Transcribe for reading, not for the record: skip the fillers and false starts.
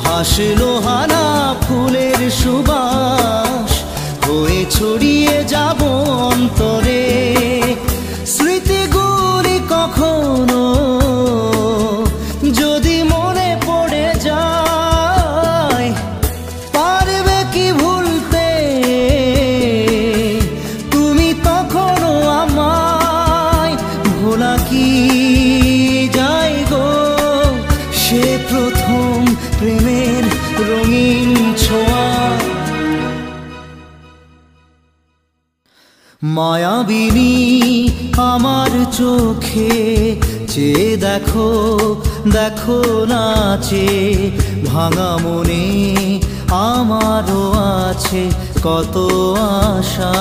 হাসলো হানা ফুলের সুবাস হয়ে ছড়িয়ে যাব অন্তরে। স্মৃতিগুলি কখনো যদি মনে পড়ে যায়, পারবে কি ভুলতে তুমি তখনও আমায়? ভোলা কি যায় গো সে প্রথম প্রেমের রঙিন ছোঁয়া। মায়াবিনী আমার চোখে চেয়ে দেখো, দেখো নাচে ভাঙা মনে আমারও আছে কত আশা।